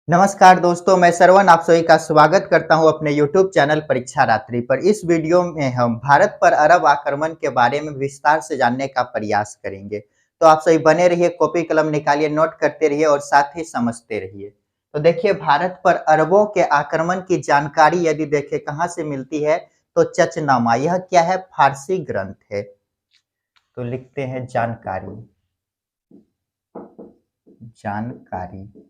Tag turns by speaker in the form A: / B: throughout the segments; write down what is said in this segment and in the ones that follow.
A: नमस्कार दोस्तों, मैं श्रवण आप सभी का स्वागत करता हूं अपने YouTube चैनल परीक्षा रात्रि पर। इस वीडियो में हम भारत पर अरब आक्रमण के बारे में विस्तार से जानने का प्रयास करेंगे। तो आप सभी बने रहिए, कॉपी कलम निकालिए, नोट करते रहिए और साथ ही समझते रहिए। तो देखिए, भारत पर अरबों के आक्रमण की जानकारी यदि देखें कहाँ से मिलती है, तो चचनामा। यह क्या है? फारसी ग्रंथ है। तो लिखते हैं जानकारी। जानकारी,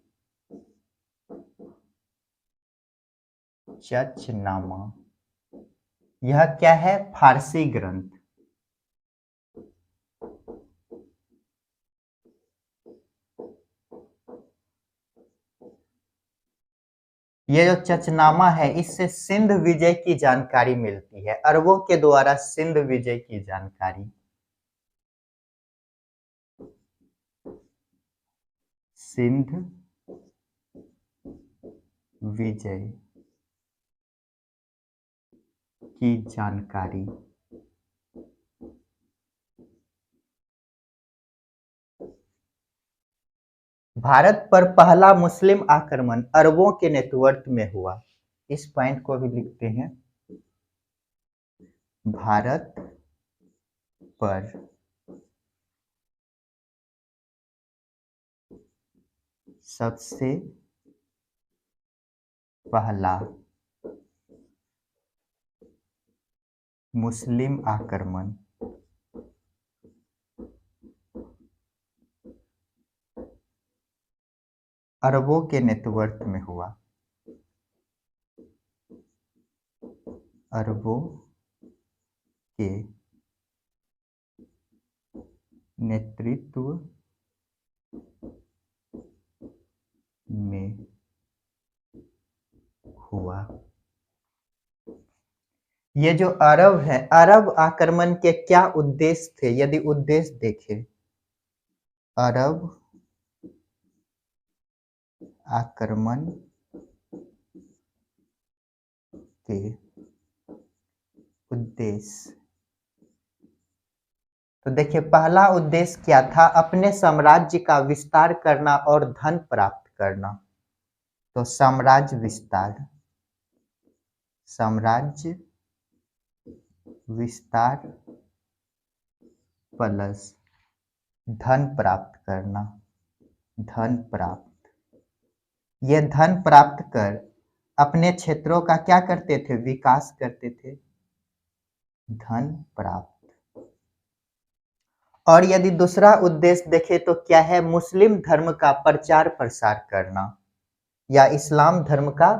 A: चचनामा। यह क्या है? फारसी ग्रंथ। ये जो चचनामा है, इससे सिंध विजय की जानकारी मिलती है। अरबों के द्वारा सिंध विजय की जानकारी। सिंध विजय की जानकारी। भारत पर पहला मुस्लिम आक्रमण अरबों के नेतृत्व में हुआ। इस पॉइंट को भी लिखते हैं। भारत पर सबसे पहला मुस्लिम आक्रमण अरबों के नेतृत्व में हुआ। अरबों के नेतृत्व में हुआ। ये जो अरब है, अरब आक्रमण के क्या उद्देश्य थे? यदि उद्देश्य देखें, अरब आक्रमण के उद्देश्य, तो देखिए पहला उद्देश्य क्या था? अपने साम्राज्य का विस्तार करना और धन प्राप्त करना। तो साम्राज्य विस्तार, साम्राज्य विस्तार प्लस धन प्राप्त करना। धन प्राप्त, ये धन प्राप्त कर अपने क्षेत्रों का क्या करते थे? विकास करते थे। धन प्राप्त। और यदि दूसरा उद्देश्य देखें तो क्या है? मुस्लिम धर्म का प्रचार प्रसार करना या इस्लाम धर्म का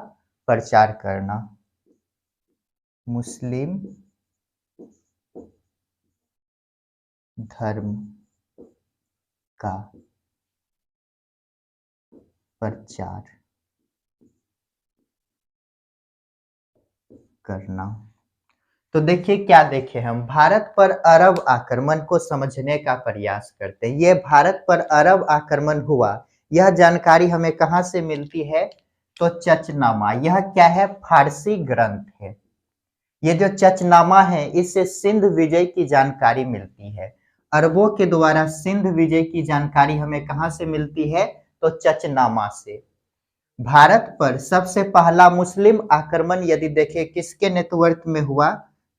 A: प्रचार करना। मुस्लिम धर्म का प्रचार करना। तो देखिए क्या देखे, हम भारत पर अरब आक्रमण को समझने का प्रयास करते हैं। ये भारत पर अरब आक्रमण हुआ, यह जानकारी हमें कहाँ से मिलती है? तो चचनामा। यह क्या है? फारसी ग्रंथ है। ये जो चचनामा है, इससे सिंध विजय की जानकारी मिलती है। अरबों के द्वारा सिंध विजय की जानकारी हमें कहाँ से मिलती है? तो चचनामा से। भारत पर सबसे पहला मुस्लिम आक्रमण यदि देखें किसके नेतृत्व में हुआ?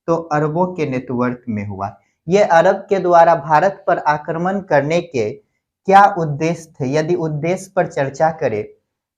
A: तो अरबों के नेतृत्व में हुआ। ये अरब के द्वारा भारत पर आक्रमण करने के क्या उद्देश्य थे? यदि उद्देश्य पर चर्चा करें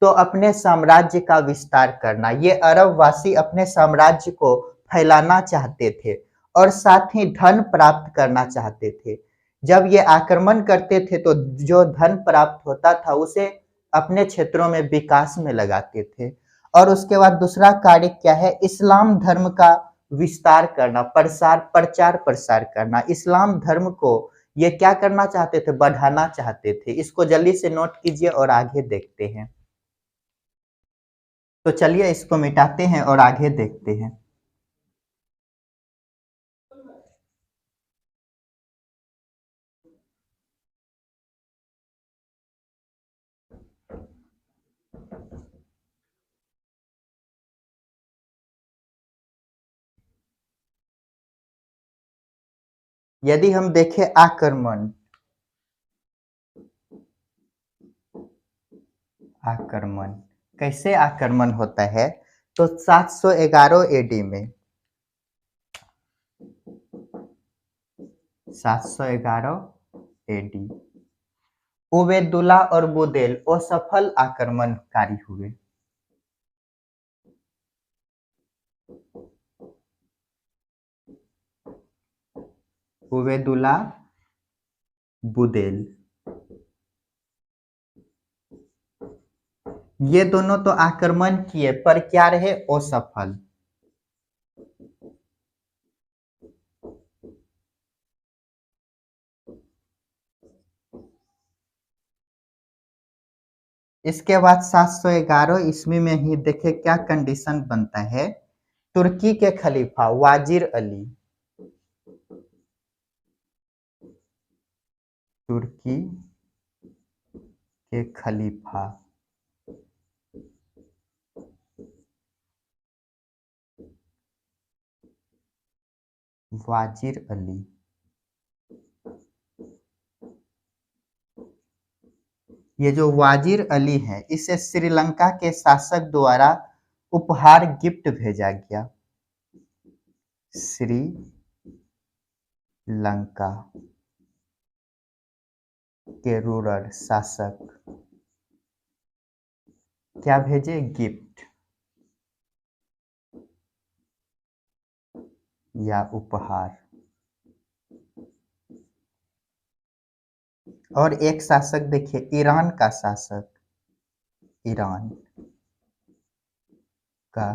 A: तो अपने साम्राज्य का विस्तार करना। ये अरब वासी अपने साम्राज्य को फैलाना चाहते थे और साथ ही धन प्राप्त करना चाहते थे। जब ये आक्रमण करते थे तो जो धन प्राप्त होता था उसे अपने क्षेत्रों में विकास में लगाते थे। और उसके बाद दूसरा कार्य क्या है? इस्लाम धर्म का विस्तार करना, प्रचार प्रसार करना। इस्लाम धर्म को ये क्या करना चाहते थे? बढ़ाना चाहते थे। इसको जल्दी से नोट कीजिए और आगे देखते हैं। तो चलिए इसको मिटाते हैं और आगे देखते हैं। यदि हम देखें आक्रमण, आक्रमण कैसे आक्रमण होता है? तो 711 एडी में 711 एडी उबैदुल्ला और बुदेल असफल आक्रमणकारी हुए। उबैदुल्ला बुदेल ये दोनों तो आक्रमण किए पर क्या रहे? असफल। इसके बाद 711 ईस्वी में ही देखे क्या कंडीशन बनता है। तुर्की के खलीफा वाजिर अली, तुर्की के खलीफा वाजिर अली ये जो वाजिर अली है इसे श्रीलंका के शासक द्वारा उपहार गिफ्ट भेजा गया। श्रीलंका के रूलर शासक क्या भेजे? गिफ्ट या उपहार। और एक शासक देखिए ईरान का शासक, ईरान का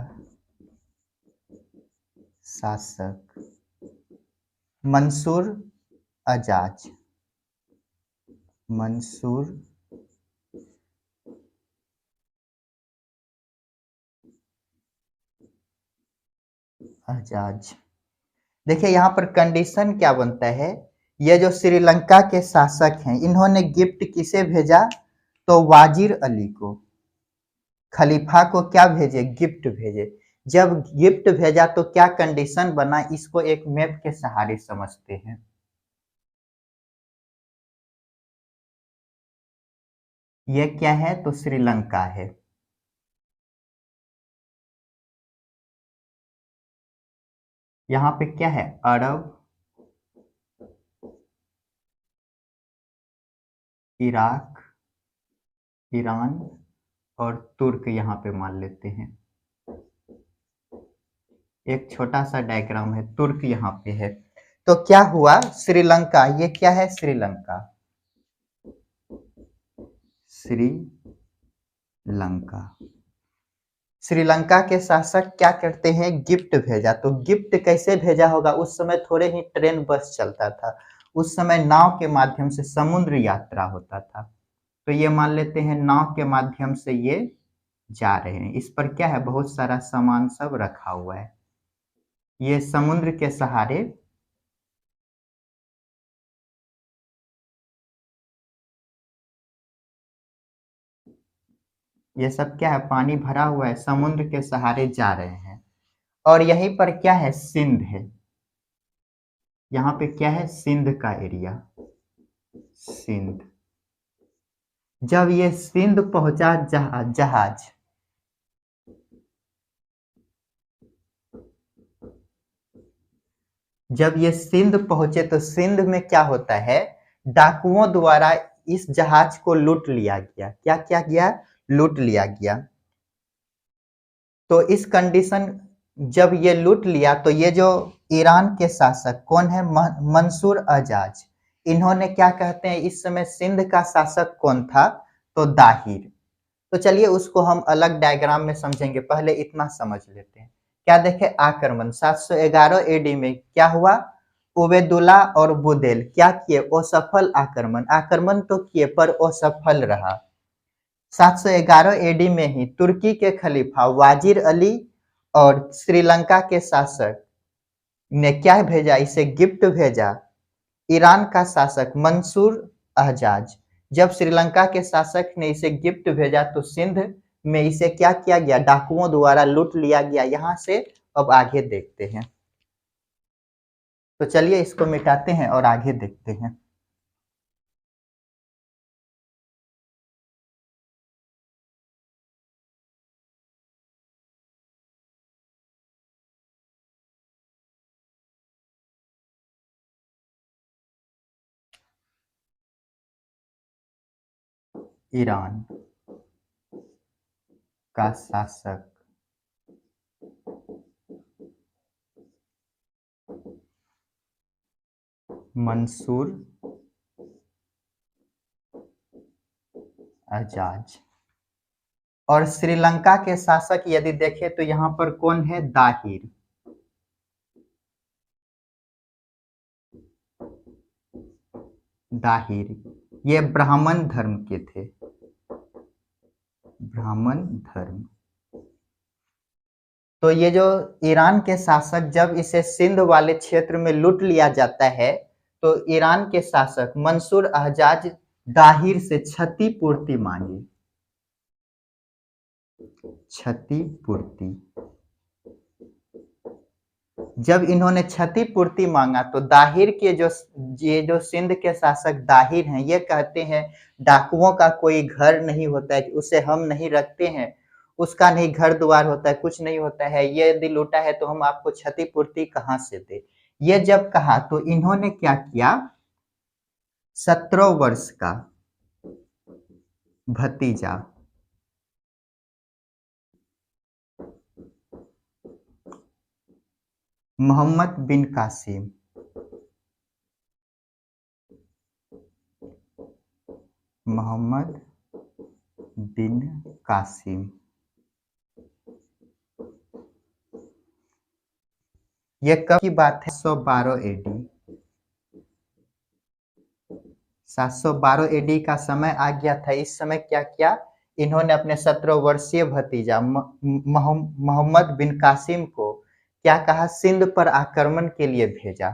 A: शासक मंसूर अजाज, मंसूर अजाज। देखिए यहाँ पर कंडीशन क्या बनता है। ये जो श्रीलंका के शासक हैं इन्होंने गिफ्ट किसे भेजा? तो वाजिर अली को, खलीफा को क्या भेजे? गिफ्ट भेजे। जब गिफ्ट भेजा तो क्या कंडीशन बना, इसको एक मैप के सहारे समझते हैं। ये क्या है? तो श्रीलंका है। यहाँ पे क्या है? अरब, इराक, ईरान और तुर्क यहाँ पे मान लेते हैं। एक छोटा सा डायग्राम है, तुर्क यहाँ पे है। तो क्या हुआ? श्रीलंका, ये क्या है? श्रीलंका, श्रीलंका। श्रीलंका के शासक क्या करते हैं? गिफ्ट भेजा। तो गिफ्ट कैसे भेजा होगा? उस समय थोड़े ही ट्रेन बस चलता था, उस समय नाव के माध्यम से समुद्र यात्रा होता था। तो ये मान लेते हैं नाव के माध्यम से ये जा रहे हैं। इस पर क्या है? बहुत सारा सामान सब रखा हुआ है। ये समुद्र के सहारे ये सब क्या है? पानी भरा हुआ है, समुद्र के सहारे जा रहे हैं। और यहीं पर क्या है? सिंध है। यहाँ पे क्या है? सिंध का एरिया, सिंध। जब ये सिंध पहुंचा जहाज, जब ये सिंध पहुंचे तो सिंध में क्या होता है? डाकुओं द्वारा इस जहाज को लूट लिया गया। क्या क्या गया? लूट लिया गया। तो इस कंडीशन जब ये लूट लिया तो ये जो ईरान के शासक कौन है? मंसूर अजाज। इन्होंने क्या कहते हैं, इस समय सिंध का शासक कौन था? तो दाहिर। तो चलिए उसको हम अलग डायग्राम में समझेंगे, पहले इतना समझ लेते हैं। क्या देखे? आक्रमण 711 एडी में क्या हुआ? उबैदुल्ला और बुदेल क्या किए? असफल आक्रमण। आक्रमण तो किए पर असफल रहा। 711 एडी में ही तुर्की के खलीफा वाजिर अली और श्रीलंका के शासक ने क्या भेजा? इसे गिफ्ट भेजा। ईरान का शासक मंसूर अहजाज। जब श्रीलंका के शासक ने इसे गिफ्ट भेजा तो सिंध में इसे क्या किया गया? डाकुओं द्वारा लूट लिया गया। यहाँ से अब आगे देखते हैं। तो चलिए इसको मिटाते हैं और आगे देखते हैं। ईरान का शासक मंसूर अजाज। और श्रीलंका के शासक यदि देखें तो यहाँ पर कौन है? दाहिर। दाहिर ये ब्राह्मण धर्म के थे, ब्राह्मण धर्म। तो ये जो ईरान के शासक, जब इसे सिंध वाले क्षेत्र में लूट लिया जाता है तो ईरान के शासक मंसूर अहजाज दाहिर से क्षतिपूर्ति मांगे। क्षतिपूर्ति। जब इन्होंने क्षतिपूर्ति मांगा तो दाहिर के ये जो सिंध के शासक दाहिर हैं, ये कहते हैं डाकुओं का कोई घर नहीं होता है, उसे हम नहीं रखते हैं, उसका नहीं घर द्वार होता है, कुछ नहीं होता है, ये यदि लूटा है तो हम आपको क्षतिपूर्ति कहाँ से दे। ये जब कहा तो इन्होंने क्या किया? 17 वर्ष का भतीजा मोहम्मद बिन कासिम, मोहम्मद बिन कासिम, ये कब की बात है? 712 एडी। 712 एडी का समय आ गया था। इस समय क्या किया इन्होंने? अपने 17 वर्षीय भतीजा मोहम्मद बिन कासिम को क्या कहा? सिंध पर आक्रमण के लिए भेजा।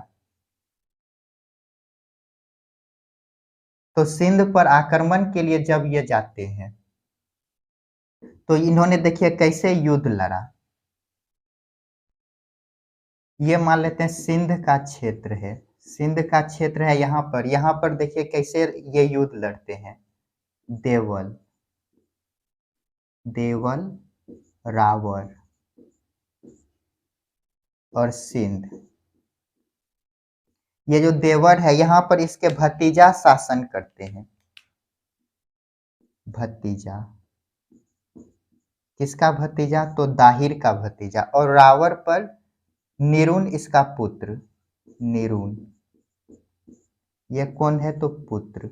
A: तो सिंध पर आक्रमण के लिए जब ये जाते हैं तो इन्होंने देखिए कैसे युद्ध लड़ा। ये मान लेते हैं सिंध का क्षेत्र है, सिंध का क्षेत्र है यहाँ पर देखिए कैसे ये युद्ध लड़ते हैं। देवल, देवल, रावर और सिंध। ये जो देवर है यहाँ पर इसके भतीजा शासन करते हैं। भतीजा, किसका भतीजा? तो दाहिर का भतीजा। और रावर पर निरुन इसका पुत्र, निरुन। ये कौन है? तो पुत्र।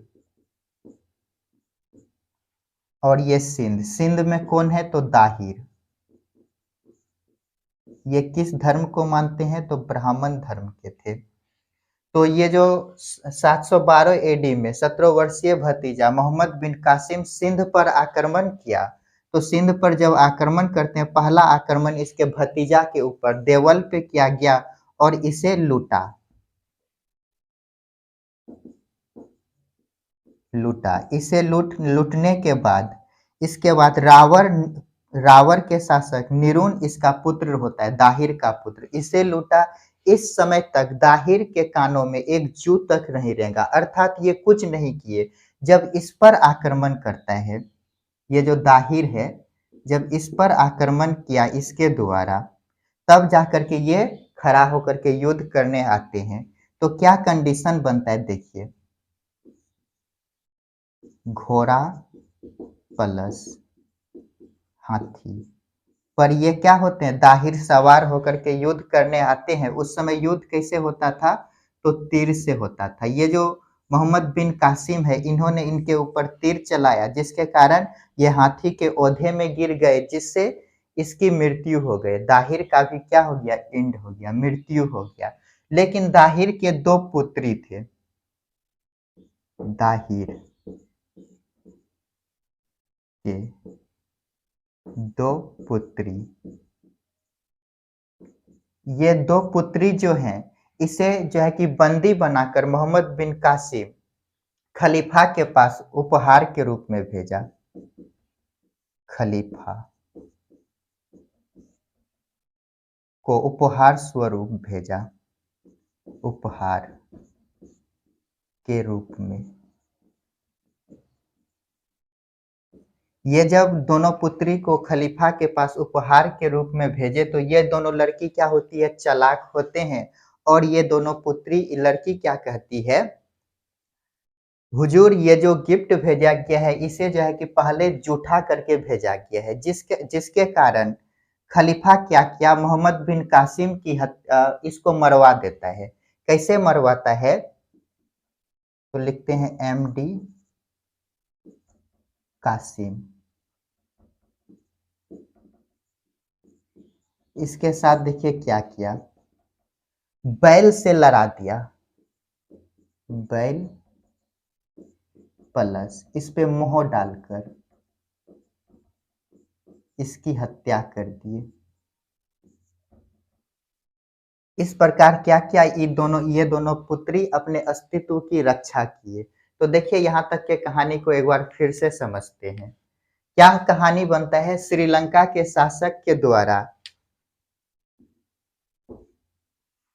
A: और ये सिंध, सिंध में कौन है? तो दाहिर। ये किस धर्म को मानते हैं? तो ब्राह्मण धर्म के थे। तो ये जो 712 एडी में 17 वर्षीय भतीजा मोहम्मद बिन कासिम सिंध पर आक्रमण किया, तो सिंध पर जब आक्रमण करते हैं, पहला आक्रमण इसके भतीजा के ऊपर देवल पे किया गया और इसे लूटा। इसे लूटने के बाद इसके बाद रावर के शासक निरुन इसका पुत्र होता है, दाहिर का पुत्र, इसे लूटा। इस समय तक दाहिर के कानों में एक जू तक नहीं रहेगा, अर्थात ये कुछ नहीं किए। जब इस पर आक्रमण करता है, ये जो दाहिर है, जब इस पर आक्रमण किया इसके द्वारा, तब जाकर के ये खड़ा होकर के युद्ध करने आते हैं। तो क्या कंडीशन बनता है देखिए, घोड़ा प्लस हाथी पर ये क्या होते हैं? दाहिर सवार होकर के युद्ध करने आते हैं। उस समय युद्ध कैसे होता था? तो तीर से होता था। ये जो मोहम्मद बिन कासिम है, इन्होंने इनके ऊपर तीर चलाया, जिसके कारण ये हाथी के ओधे में गिर गए, जिससे इसकी मृत्यु हो गई। दाहिर का भी क्या हो गया? एंड हो गया, मृत्यु हो गया। लेकिन दाहिर के 2 पुत्री थे। दाहिर के 2 पुत्री, ये 2 पुत्री जो हैं, इसे जो है कि बंदी बनाकर मोहम्मद बिन कासिम खलीफा के पास उपहार के रूप में भेजा। खलीफा को उपहार स्वरूप भेजा, उपहार के रूप में। ये जब दोनों पुत्री को खलीफा के पास उपहार के रूप में भेजे तो ये दोनों लड़की क्या होती है? चालाक होते हैं। और ये दोनों पुत्री, लड़की क्या कहती है? हुजूर ये जो गिफ्ट भेजा गया है इसे जो है कि पहले जूठा करके भेजा गया है जिसके जिसके कारण खलीफा क्या किया मोहम्मद बिन कासिम की इसको मरवा देता है। कैसे मरवाता है? तो लिखते हैं एमडी कासिम। इसके साथ देखिए क्या किया, बैल से लड़ा दिया, बैल प्लस इस पे मोहर डालकर इसकी हत्या कर दिए। इस प्रकार क्या किया, ये दोनों पुत्री अपने अस्तित्व की रक्षा किए। तो देखिए यहाँ तक के कहानी को एक बार फिर से समझते हैं। क्या कहानी बनता है, श्रीलंका के शासक के द्वारा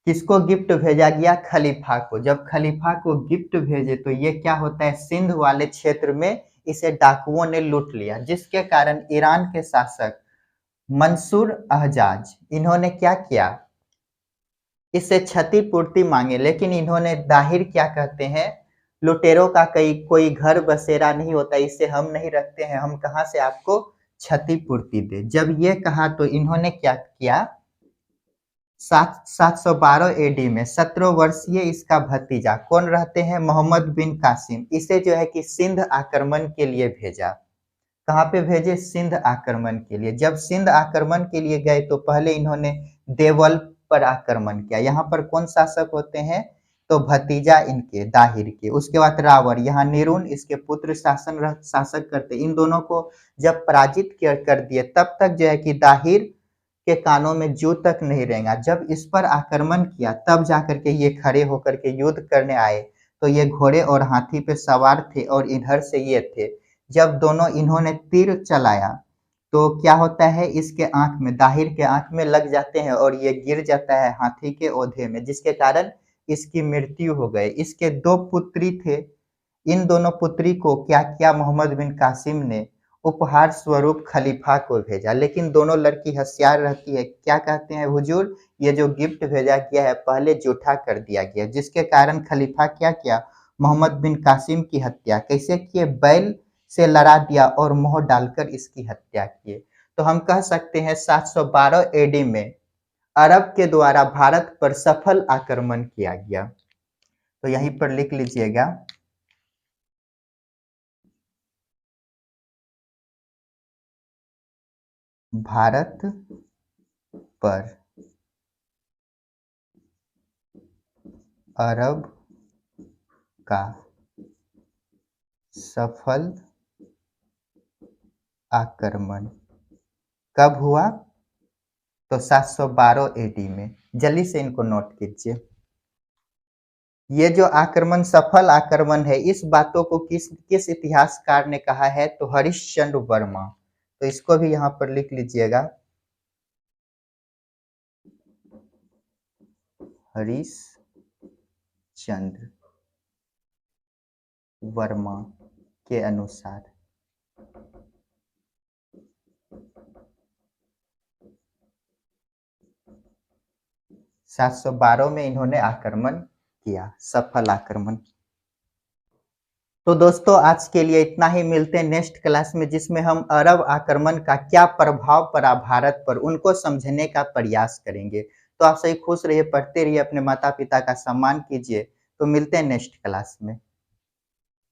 A: किसको गिफ्ट भेजा गया, खलीफा को। जब खलीफा को गिफ्ट भेजे तो ये क्या होता है, सिंध वाले क्षेत्र में इसे डाकुओं ने लूट लिया, जिसके कारण ईरान के शासक मंसूर अहजाज इन्होंने क्या किया, इससे क्षतिपूर्ति मांगे। लेकिन इन्होंने दाहिर क्या कहते हैं, लुटेरों का कई कोई घर बसेरा नहीं होता, इसे हम नहीं रखते हैं, हम कहाँ से आपको क्षतिपूर्ति दे। जब ये कहा तो इन्होंने क्या किया, 712 एडी में 17 वर्षीय इसका भतीजा कौन रहते हैं, मोहम्मद बिन कासिम, इसे जो है कि सिंध आक्रमण के लिए भेजा। कहाँ पे भेजे, सिंध आक्रमण के लिए। जब सिंध आक्रमण के लिए गए तो पहले इन्होंने देवल पर आक्रमण किया। यहाँ पर कौन शासक होते हैं, तो भतीजा इनके दाहिर के। उसके बाद रावण, यहाँ निरुन इसके पुत्र शासक करते। इन दोनों को जब पराजित कर दिए तब तक जो है कि दाहिर के कानों में जू तक नहीं रहेगा। जब इस पर आक्रमण किया तब जाकर के ये खड़े होकर के युद्ध करने आए। तो ये घोड़े और हाथी पे सवार थे और इधर से ये थे। जब दोनों इन्होंने तीर चलाया तो क्या होता है, इसके आंख में, दाहिर के आंख में लग जाते हैं और ये गिर जाता है हाथी के ओधे में, जिसके कारण इसकी मृत्यु हो गई। इसके दो पुत्री थे, इन दोनों पुत्री को क्या किया, मोहम्मद बिन कासिम ने उपहार स्वरूप खलीफा को भेजा। लेकिन दोनों लड़की होशियार रहती है, क्या कहते हैं, हुजूर ये जो गिफ्ट भेजा गया है पहले जूठा कर दिया गया, जिसके कारण खलीफा क्या किया, मोहम्मद बिन कासिम की हत्या कैसे किए, बैल से लड़ा दिया और मोहर डालकर इसकी हत्या किए। तो हम कह सकते हैं 712 एडी में अरब के द्वारा भारत पर सफल आक्रमण किया गया। तो यहीं पर लिख लीजिएगा, भारत पर अरब का सफल आक्रमण कब हुआ, तो 712 एडी में। जल्दी से इनको नोट कीजिए। ये जो आक्रमण सफल आक्रमण है, इस बातों को किस किस इतिहासकार ने कहा है, तो हरिश्चंद्र वर्मा। तो इसको भी यहाँ पर लिख लीजिएगा, हरिश्चंद्र वर्मा के अनुसार। सात सौ 712 में इन्होंने आक्रमण किया, सफल आक्रमण। तो दोस्तों आज के लिए इतना ही, मिलते हैं नेक्स्ट क्लास में, जिसमें हम अरब आक्रमण का क्या प्रभाव पड़ा भारत पर उनको समझने का प्रयास करेंगे। तो आप सभी खुश रहिए, पढ़ते रहिए, अपने माता पिता का सम्मान कीजिए। तो मिलते हैं नेक्स्ट क्लास में।